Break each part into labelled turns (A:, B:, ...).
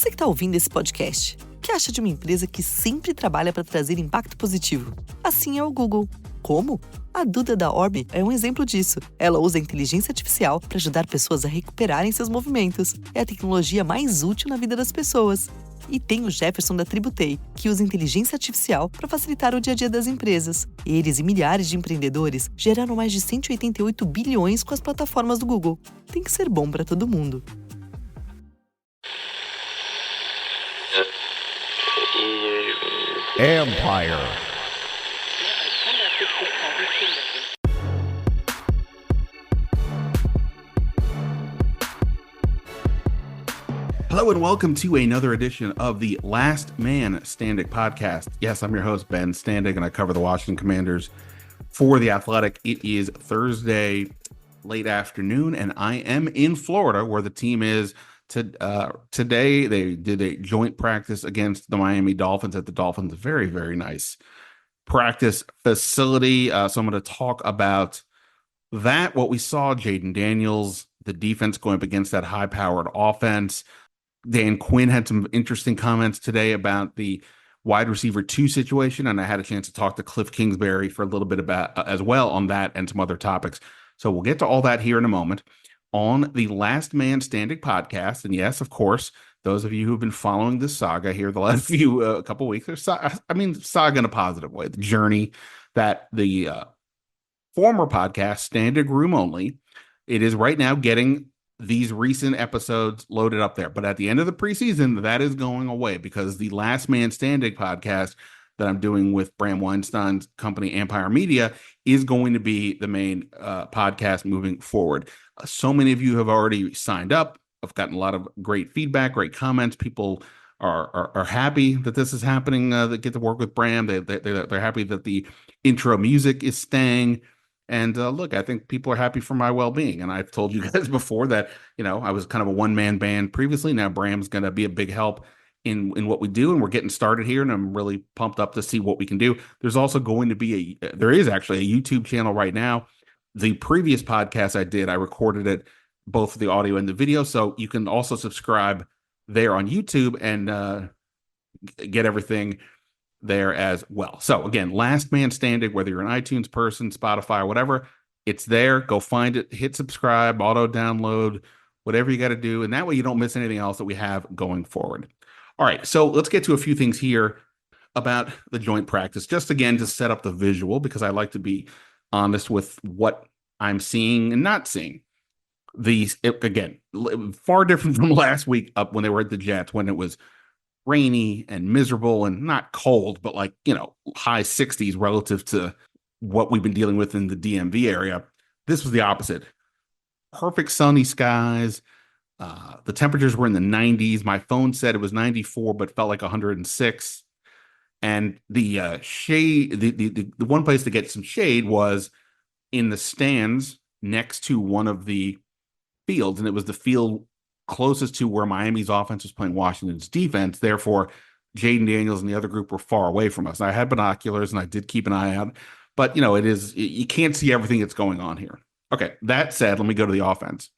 A: Você que está ouvindo esse podcast, o que acha de uma empresa que sempre trabalha para trazer impacto positivo? Assim é o Google. Como? A Duda da Orbe é um exemplo disso. Ela usa a inteligência artificial para ajudar pessoas a recuperarem seus movimentos. É a tecnologia mais útil na vida das pessoas. E tem o Jefferson da Tributei, que usa inteligência artificial para facilitar o dia a dia das empresas. Eles e milhares de empreendedores geraram mais de 188 bilhões com as plataformas do Google. Tem que ser bom para todo mundo.
B: Empire. Hello and welcome to another edition of the Last Man Standing podcast. Yes, I'm your host, Ben Standing, and I cover the Washington Commanders for The Athletic. It is Thursday, late afternoon, and I am in Florida where the team is. Today, they did a joint practice against the Miami Dolphins at the Dolphins. Very, very nice practice facility. So I'm going to talk about that, what we saw, Jaden Daniels, the defense going up against that high-powered offense. Dan Quinn had some interesting comments today about the wide receiver 2 situation, and I had a chance to talk to Kliff Kingsbury for a little bit about as well on that and some other topics. So we'll get to all that here in a moment on the Last Man Standing podcast. And yes, of course, those of you who've been following this saga here the last few couple weeks, saga in a positive way, the journey that the former podcast, Standing Room Only, it is right now getting these recent episodes loaded up there. But at the end of the preseason, that is going away because the Last Man Standing podcast that I'm doing with Bram Weinstein's company, Empire Media, is going to be the main podcast moving forward. So many of you have already signed up. I've gotten a lot of great feedback, great comments. People are happy that this is happening, that get to work with Bram. They're happy that the intro music is staying. And look, I think people are happy for my well-being. And I've told you guys before that, I was kind of a one-man band previously. Now Bram's going to be a big help in what we do, and we're getting started here, and I'm really pumped up to see what we can do. There's also going to be there is actually a YouTube channel right now. The previous podcast I did, I recorded it, both the audio and the video, so you can also subscribe there on YouTube and get everything there as well. So again, Last Man Standing, whether you're an iTunes person, Spotify, or whatever, it's there. Go find it, hit subscribe, auto download, whatever you got to do, and that way you don't miss anything else that we have going forward. All right, so let's get to a few things here about the joint practice, just again to set up the visual, because I like to be honest with what I'm seeing and not seeing. Again, far different from last week up when they were at the Jets, when it was rainy and miserable and not cold, but high 60s relative to what we've been dealing with in the DMV area. This was the opposite. Perfect sunny skies. The temperatures were in the 90s. My phone said it was 94, but felt like 106. And the shade, the one place to get some shade was in the stands next to one of the fields. And it was the field closest to where Miami's offense was playing Washington's defense. Therefore, Jaden Daniels and the other group were far away from us. I had binoculars and I did keep an eye out, but you can't see everything that's going on here. Okay, that said, let me go to the offense.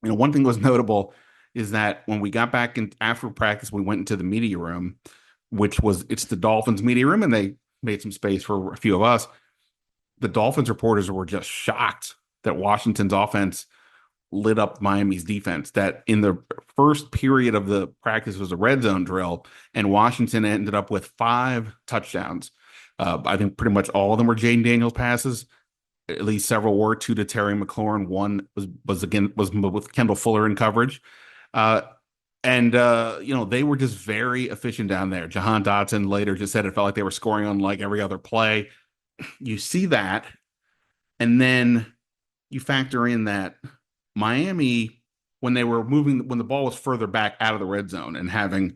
B: One thing that was notable is that when we got back in after practice, we went into the media room, it's the Dolphins media room, and they made some space for a few of us. The Dolphins reporters were just shocked that Washington's offense lit up Miami's defense, that in the first period of the practice was a red zone drill, and Washington ended up with 5 touchdowns. I think pretty much all of them were Jaden Daniels passes. At least several were, 2 to Terry McLaurin. One was with Kendall Fuller in coverage. They were just very efficient down there. Jahan Dotson later just said it felt like they were scoring on like every other play. You see that, and then you factor in that Miami, when the ball was further back out of the red zone and having,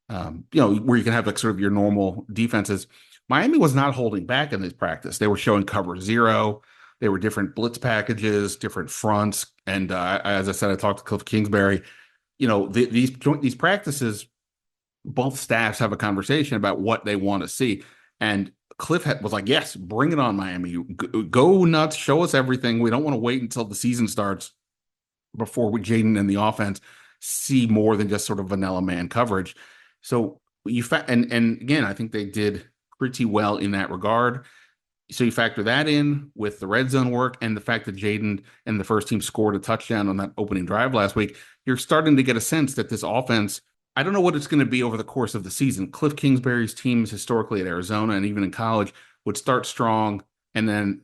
B: where you can have like sort of your normal defenses, Miami was not holding back in this practice. They were showing cover 0. They were different blitz packages, different fronts. And as I said, I talked to Kliff Kingsbury. These practices, both staffs have a conversation about what they want to see. And Kliff was like, yes, bring it on, Miami. Go nuts. Show us everything. We don't want to wait until the season starts before Jaden and the offense see more than just sort of vanilla man coverage. So and again, I think they did pretty well in that regard. So you factor that in with the red zone work and the fact that Jaden and the first team scored a touchdown on that opening drive last week, you're starting to get a sense that this offense, I don't know what it's going to be over the course of the season. Kliff Kingsbury's teams historically at Arizona and even in college would start strong, and then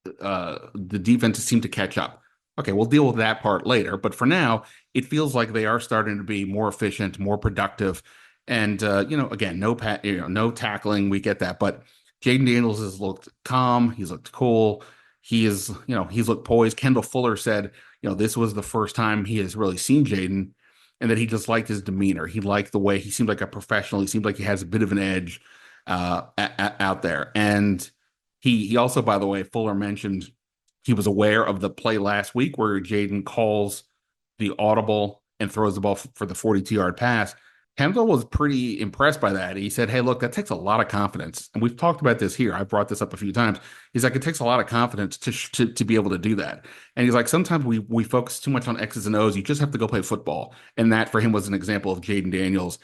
B: the defenses seem to catch up. Okay, we'll deal with that part later. But for now, it feels like they are starting to be more efficient, more productive. And, again, no tackling. We get that. But Jaden Daniels has looked calm. He's looked cool. He's looked poised. Kendall Fuller said, this was the first time he has really seen Jaden, and that he just liked his demeanor. He liked the way he seemed like a professional. He seemed like he has a bit of an edge out there. And he also, by the way, Fuller mentioned he was aware of the play last week where Jaden calls the audible and throws the ball for the 42-yard pass. Kendall was pretty impressed by that. He said, hey, look, that takes a lot of confidence. And we've talked about this here. I've brought this up a few times. He's like, it takes a lot of confidence to be able to do that. And he's like, sometimes we focus too much on X's and O's. You just have to go play football. And that for him was an example of Jaden Daniels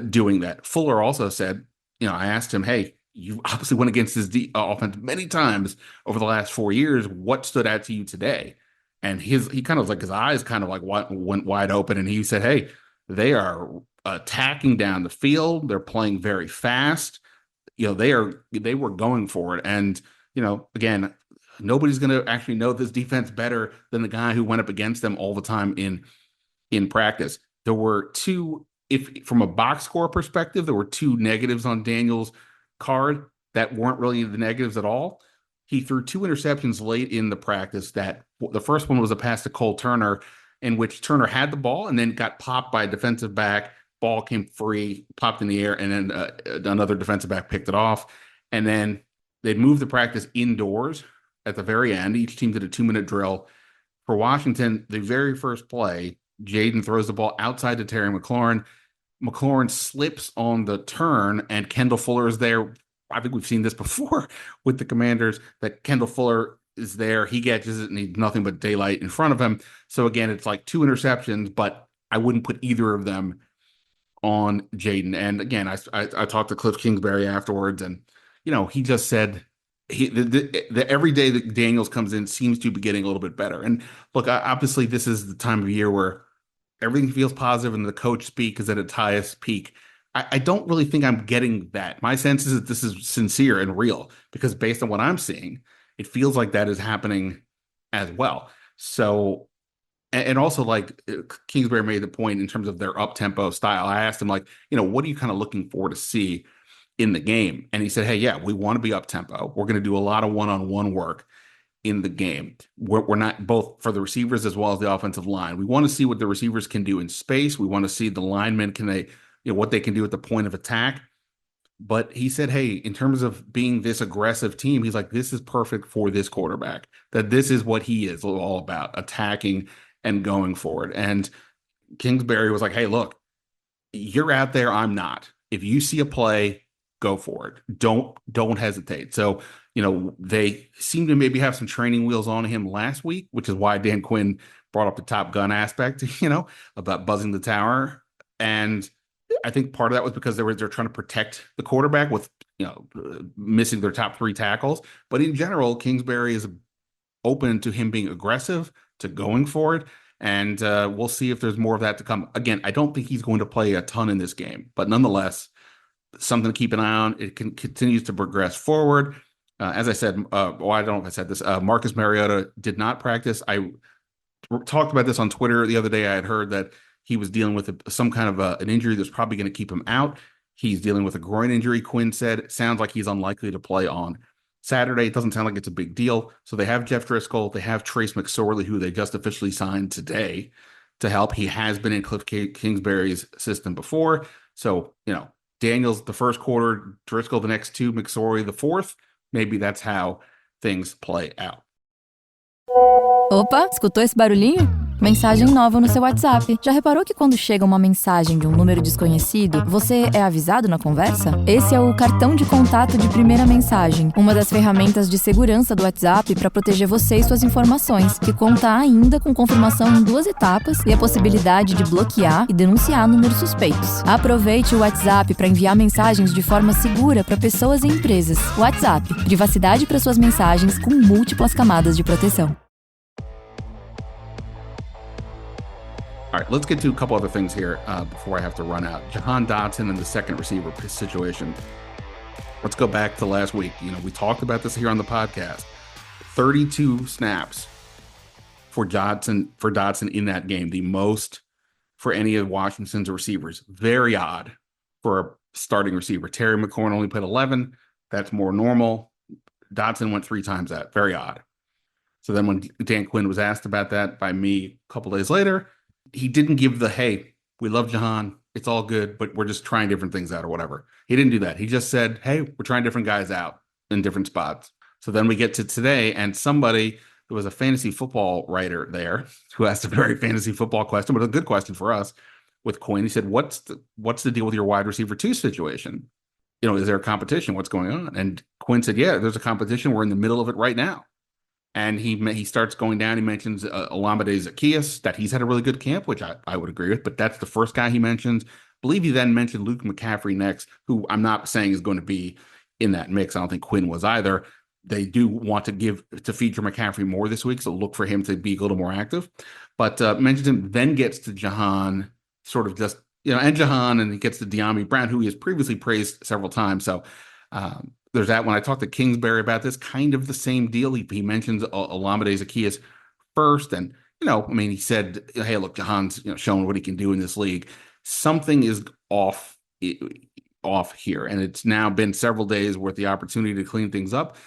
B: doing that. Fuller also said, I asked him, hey, you obviously went against his offense many times over the last 4 years. What stood out to you today? And he kind of like his eyes kind of like went wide open. And he said, hey, they are attacking down the field. They're playing very fast. They were going for it. And, again, nobody's going to actually know this defense better than the guy who went up against them all the time in practice. There were from a box score perspective, there were 2 negatives on Daniels' card that weren't really the negatives at all. He threw 2 interceptions late in the practice. That the first one was a pass to Cole Turner, in which Turner had the ball and then got popped by a defensive back. Ball came free, popped in the air, and then another defensive back picked it off. And then they'd moved the practice indoors at the very end. Each team did a 2-minute drill. For Washington, the very first play, Jaden throws the ball outside to Terry McLaurin. McLaurin slips on the turn, and Kendall Fuller is there. I think we've seen this before with the Commanders, that Kendall Fuller is there. He catches it and he's nothing but daylight in front of him. So again, it's like 2 interceptions, but I wouldn't put either of them on Jaden. And again, I talked to Kliff Kingsbury afterwards, and he just said the every day that Daniels comes in seems to be getting a little bit better. And look, obviously this is the time of year where everything feels positive and the coach speak is at its highest peak. I don't really think I'm getting that. My sense is that this is sincere and real, because based on what I'm seeing, it feels like that is happening as well. So, and also, like, Kingsbury made the point in terms of their up-tempo style. I asked him, like, what are you kind of looking for to see in the game? And he said, hey, yeah, we want to be up-tempo. We're going to do a lot of one-on-one work in the game. We're not, both for the receivers as well as the offensive line. We want to see what the receivers can do in space. We want to see the linemen, what they can do at the point of attack. But he said, hey, in terms of being this aggressive team, he's like, this is perfect for this quarterback, that this is what he is all about, attacking and going forward. And Kingsbury was like, hey, look, you're out there, I'm not. If you see a play, go for it. Don't hesitate. So, they seem to maybe have some training wheels on him last week, which is why Dan Quinn brought up the Top Gun aspect, about buzzing the tower. And I think part of that was because they're trying to protect the quarterback with, missing their top 3 tackles. But in general, Kingsbury is open to him being aggressive, to going for it. And we'll see if there's more of that to come. Again, I don't think he's going to play a ton in this game, but nonetheless, something to keep an eye on. It continues to progress forward. As I said, I don't know if I said this, Marcus Mariota did not practice. I talked about this on Twitter the other day. I had heard that he was dealing with some kind of an injury that's probably going to keep him out. He's dealing with a groin injury, Quinn said. It sounds like he's unlikely to play on Saturday. It doesn't sound like it's a big deal. So they have Jeff Driscoll. They have Trace McSorley, who they just officially signed today to help. He has been in Kliff Kingsbury's system before. So, Daniels the first quarter, Driscoll the next 2, McSorley the fourth. Maybe that's how things play out.
C: Opa, escutou esse barulhinho? Mensagem nova no seu WhatsApp. Já reparou que quando chega uma mensagem de um número desconhecido, você é avisado na conversa? Esse é o cartão de contato de primeira mensagem, uma das ferramentas de segurança do WhatsApp para proteger você e suas informações, que conta ainda com confirmação em 2 etapas e a possibilidade de bloquear e denunciar números suspeitos. Aproveite o WhatsApp para enviar mensagens de forma segura para pessoas e empresas. WhatsApp, privacidade para suas mensagens com múltiplas camadas de proteção.
B: All right, let's get to a couple other things here before I have to run out. Jahan Dotson and the second receiver situation. Let's go back to last week. We talked about this here on the podcast. 32 snaps for Dotson in that game, the most for any of Washington's receivers. Very odd for a starting receiver. Terry McLaurin only played 11. That's more normal. Dotson went 3 times that. Very odd. So then when Dan Quinn was asked about that by me a couple days later, he didn't give the, hey, we love Jahan, it's all good, but we're just trying different things out or whatever. He didn't do that. He just said, hey, we're trying different guys out in different spots. So then we get to today, and there was a fantasy football writer there who asked a very fantasy football question, but a good question for us with Quinn. He said, what's the deal with your wide receiver 2 situation? Is there a competition? What's going on? And Quinn said, yeah, there's a competition. We're in the middle of it right now. And he starts going down. He mentions Olamide Zaccheaus, that he's had a really good camp, which I would agree with, but that's the first guy he mentions. I believe he then mentioned Luke McCaffrey next, who I'm not saying is going to be in that mix. I don't think Quinn was either. They do want to feature McCaffrey more this week, so look for him to be a little more active. But mentions him, then gets to Jahan, sort of just, and Jahan, and he gets to De'Ami Brown, who he has previously praised several times. So, there's that. When I talked to Kingsbury about this, kind of the same deal. He mentions Olamide Zaccheaus first, and he said, "Hey, look, Jahan's showing what he can do in this league. Something is off here, and it's now been several days worth the opportunity to clean things up.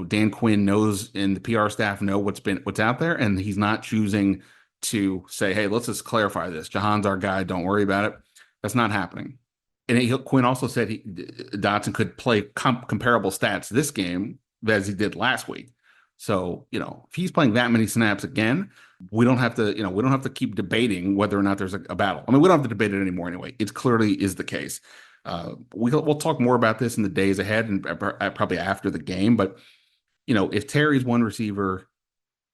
B: Dan Quinn knows, and the PR staff know what's out there, and he's not choosing to say, hey, let's just clarify this. Jahan's our guy. Don't worry about it. That's not happening." And Quinn also said Dotson could play comparable stats this game as he did last week. So, if he's playing that many snaps again, we don't have to keep debating whether or not there's a battle. I mean, we don't have to debate it anymore anyway. It clearly is the case. We'll talk more about this in the days ahead and probably after the game. But, if Terry's one receiver,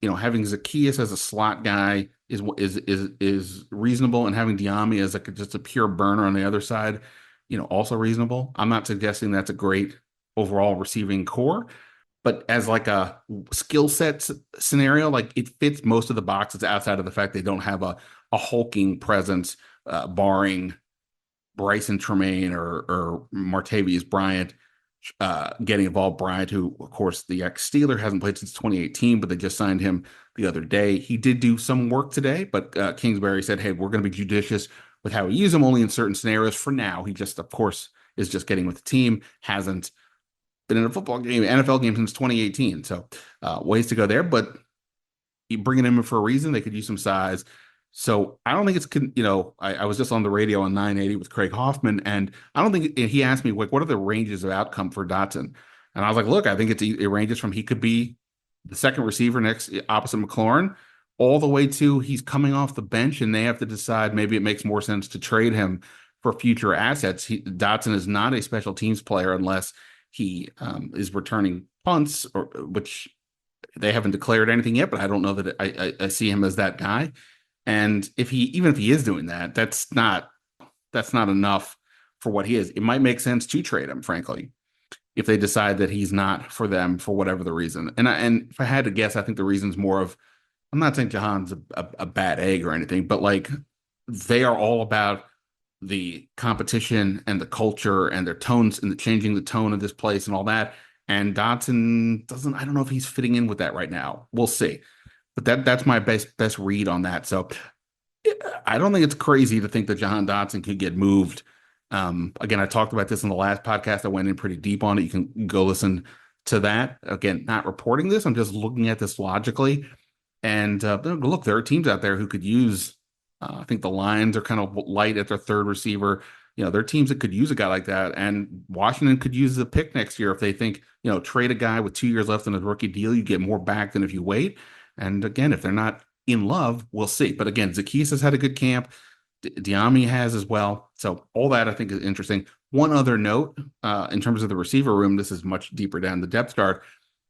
B: having Zaccheaus as a slot guy is reasonable, and having De'Ami as just a pure burner on the other side, also reasonable. I'm not suggesting that's a great overall receiving core, but as like a skill set scenario, like it fits most of the boxes outside of the fact they don't have a hulking presence, barring Bryson Tremaine or Martavius Bryant getting involved. Bryant, who of course the ex-Steeler, hasn't played since 2018, but they just signed him the other day. He did do some work today, but Kingsbury said, hey, we're going to be judicious with how we use him, only in certain scenarios. For now, he just, of course, is just getting with the team, hasn't been in a football game, NFL game since 2018. So ways to go there, but you bringing him in for a reason. They could use some size. So I don't think it's, I was just on the radio on 980 with Craig Hoffman, and I don't think he asked me, like, what are the ranges of outcome for Dotson? And I was like, look, I think it ranges from he could be the second receiver next opposite McLaurin, all the way to he's coming off the bench and they have to decide maybe it makes more sense to trade him for future assets. Dotson is not a special teams player unless he is returning punts, which they haven't declared anything yet, but I don't know that I see him as that guy. And even if he is doing that, that's not enough for what he is. It might make sense to trade him, frankly, if they decide that he's not for them for whatever the reason. And if I had to guess, I think the reason's more of, I'm not saying Jahan's a bad egg or anything, but like they are all about the competition and the culture and their tones and changing the tone of this place and all that. And Dotson I don't know if he's fitting in with that right now. We'll see. But that's my best read on that. So I don't think it's crazy to think that Jahan Dotson could get moved. Again, I talked about this in the last podcast. I went in pretty deep on it. You can go listen to that. Again, not reporting this. I'm just looking at this logically. And look, there are teams out there who could use, I think the Lions are kind of light at their third receiver. There are teams that could use a guy like that. And Washington could use the pick next year if they think, trade a guy with 2 years left on his rookie deal. You get more back than if you wait. And again, if they're not in love, we'll see. But again, Zacchaeus has had a good camp. Diami has as well. So all that I think is interesting. One other note in terms of the receiver room, this is much deeper down the depth chart.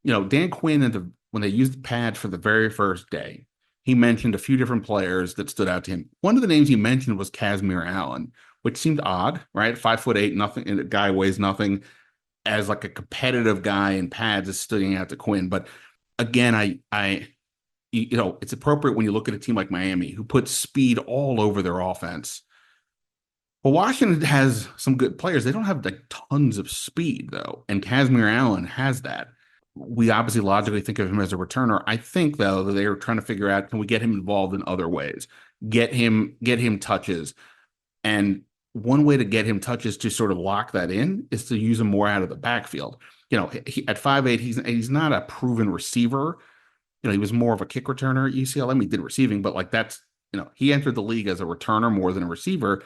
B: Dan Quinn, when they used the pad for the very first day, he mentioned a few different players that stood out to him. One of the names he mentioned was Kazmir Allen, which seemed odd, right? 5'8", nothing, and a guy weighs nothing, as like a competitive guy in pads is stood out to Quinn. But again, it's appropriate when you look at a team like Miami, who puts speed all over their offense. Well, Washington has some good players. They don't have like tons of speed though, and Kazmir Allen has that. We obviously logically think of him as a returner. I think though that they are trying to figure out, can we get him involved in other ways? Get him touches. And one way to get him touches to sort of lock that in is to use him more out of the backfield. At 5'8", he's not a proven receiver. He was more of a kick returner at UCLA. He did receiving, but like that's, he entered the league as a returner more than a receiver.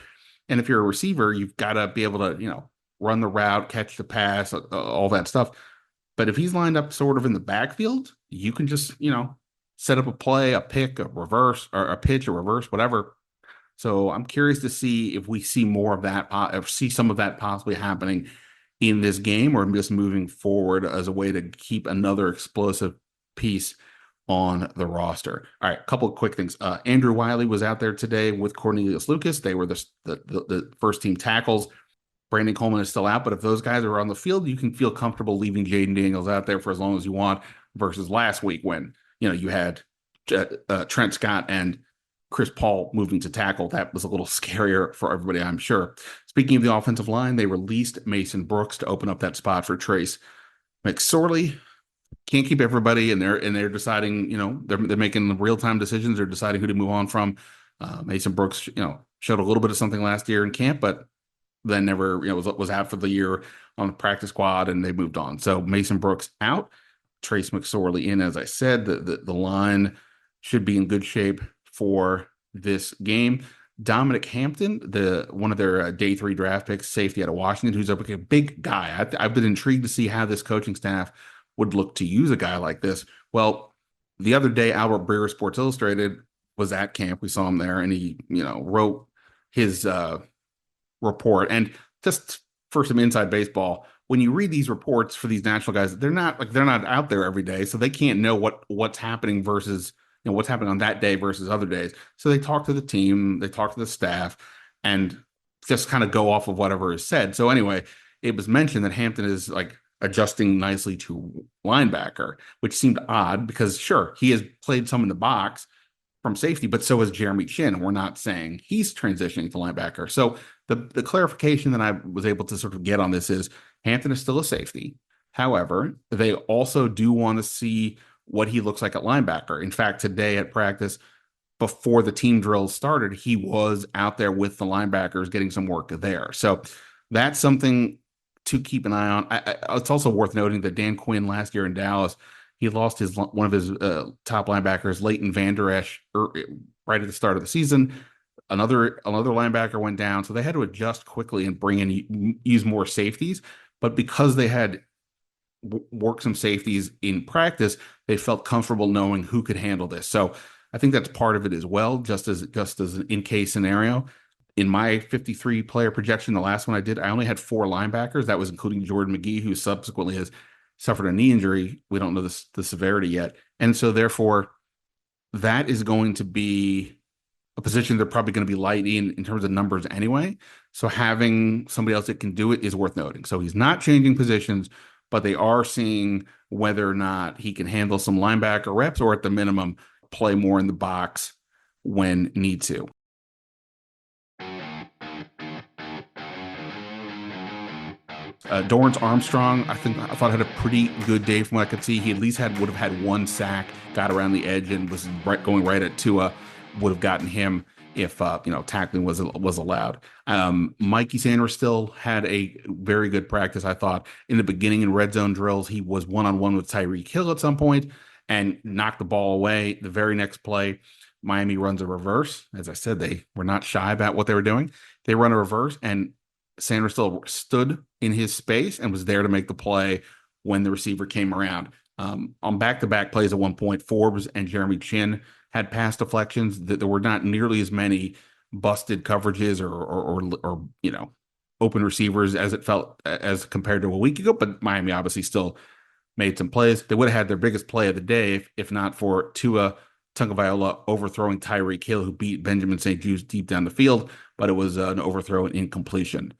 B: And if you're a receiver, you've got to be able to, run the route, catch the pass, all that stuff. But if he's lined up sort of in the backfield, you can just, set up a play, a pick, a reverse, or a pitch, a reverse, whatever. So I'm curious to see if we see more of that, or see some of that possibly happening in this game, or just moving forward as a way to keep another explosive piece on the roster. All right, a couple of quick things. Andrew Wiley was out there today with Cornelius Lucas. They were the first team tackles. Brandon Coleman is still out, but if those guys are on the field, you can feel comfortable leaving Jaden Daniels out there for as long as you want, versus last week when you had Trent Scott and Chris Paul moving to tackle. That was a little scarier for everybody, I'm sure. Speaking of the offensive line, they released Mason Brooks to open up that spot for Trace McSorley. Can't keep everybody, and they're deciding, they're making real-time decisions. They're deciding who to move on from. Mason Brooks, showed a little bit of something last year in camp, but then never, was out for the year on the practice squad, and they moved on. So Mason Brooks out, Trace McSorley in. As I said, the line should be in good shape for this game. Dominic Hampton, one of their day 3 draft picks, safety out of Washington, who's a big guy. I've been intrigued to see how this coaching staff would look to use a guy like this. Well, the other day, Albert Breer, Sports Illustrated, was at camp. We saw him there, and he, wrote his report. And just for some inside baseball, when you read these reports for these national guys, they're not out there every day, so they can't know what's happening versus what's happening on that day versus other days. So they talk to the team, they talk to the staff, and just kind of go off of whatever is said. So anyway, it was mentioned that Hampton is like adjusting nicely to linebacker, which seemed odd because sure, he has played some in the box from safety, but so has Jeremy Chin. We're not saying he's transitioning to linebacker. So the clarification that I was able to sort of get on this is Hampton is still a safety. However, they also do want to see what he looks like at linebacker. In fact, today at practice, before the team drills started, he was out there with the linebackers getting some work there. So that's something to keep an eye on. It's also worth noting that Dan Quinn last year in Dallas, he lost one of his top linebackers, Leighton Vander Esch, right at the start of the season. Another linebacker went down, so they had to adjust quickly and use more safeties. But because they had worked some safeties in practice, they felt comfortable knowing who could handle this. So I think that's part of it as well, just as an in-case scenario. In my 53 player projection, the last one I did, I only had 4 linebackers. That was including Jordan McGee, who subsequently has suffered a knee injury. We don't know the severity yet. And so therefore, that is going to be a position they're probably going to be light in terms of numbers anyway. So having somebody else that can do it is worth noting. So he's not changing positions, but they are seeing whether or not he can handle some linebacker reps, or at the minimum, play more in the box when need to. Dorrance Armstrong, I thought had a pretty good day from what I could see. He at least would have had 1 sack, got around the edge, and was going right at Tua. Would have gotten him if tackling was allowed. Mikey Sanders still had a very good practice. I thought in the beginning in red zone drills, he was one-on-one with Tyreek Hill at some point and knocked the ball away. The very next play, Miami runs a reverse. As I said, they were not shy about what they were doing. They run a reverse, and Sanders still stood in his space and was there to make the play when the receiver came around. On back-to-back plays at one point, Forbes and Jeremy Chin had pass deflections. That there were not nearly as many busted coverages or open receivers as it felt as compared to a week ago. But Miami obviously still made some plays. They would have had their biggest play of the day if not for Tua Tagovailoa overthrowing Tyreek Hill, who beat Benjamin St. Juste deep down the field, but it was an overthrow and incompletion.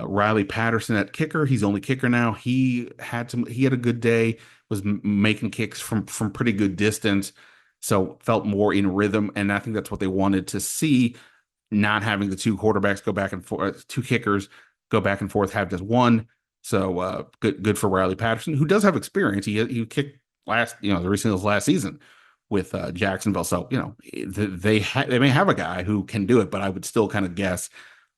B: Riley Patterson at kicker. He's the only kicker now. He had a good day, was making kicks from pretty good distance, so felt more in rhythm. And I think that's what they wanted to see, not having the two quarterbacks go back and forth, two kickers go back and forth, have just one. So good for Riley Patterson, who does have experience. He kicked the recent last season with Jacksonville. So, they may have a guy who can do it, but I would still kind of guess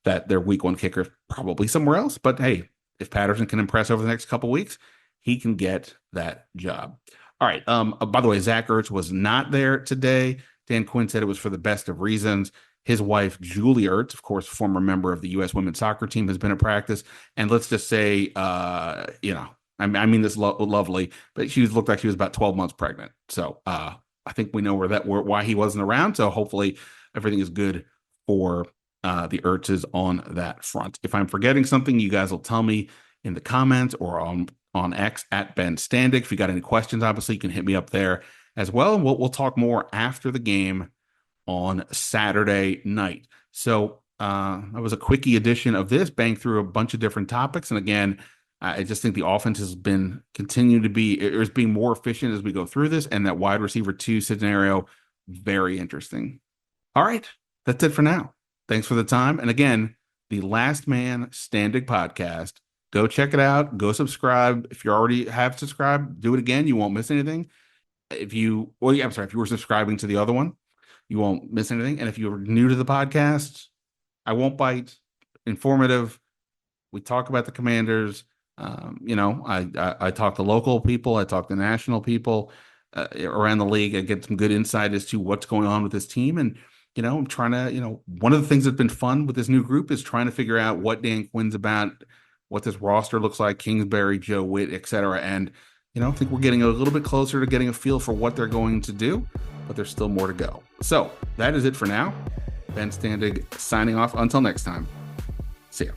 B: that their week one kicker is probably somewhere else. But hey, if Patterson can impress over the next couple weeks, he can get that job. All right. By the way, Zach Ertz was not there today. Dan Quinn said it was for the best of reasons. His wife, Julie Ertz, of course, former member of the U.S. women's soccer team, has been at practice. And let's just say, I mean this lovely, but she looked like she was about 12 months pregnant. So I think we know why he wasn't around. So hopefully everything is good for the Ertzes on that front. If I'm forgetting something, you guys will tell me in the comments or on X at Ben Standig. If you got any questions, obviously you can hit me up there as well. And we'll talk more after the game on Saturday night. So that was a quickie edition of this, bang through a bunch of different topics. And again, I just think the offense has been continuing to be, is being more efficient as we go through this, and that wide receiver 2 scenario, very interesting. All right, that's it for now. Thanks for the time. And again, the Last Man Standing podcast. Go check it out. Go subscribe. If you already have subscribed, do it again. You won't miss anything. If you were subscribing to the other one, you won't miss anything. And if you're new to the podcast, I won't bite. Informative. We talk about the Commanders. I talk to local people. I talk to national people around the league. I get some good insight as to what's going on with this team. And, I'm trying to, one of the things that's been fun with this new group is trying to figure out what Dan Quinn's about, what this roster looks like, Kingsbury, Joe Witt, et cetera. And, I think we're getting a little bit closer to getting a feel for what they're going to do, but there's still more to go. So that is it for now. Ben Standig signing off. Until next time. See ya.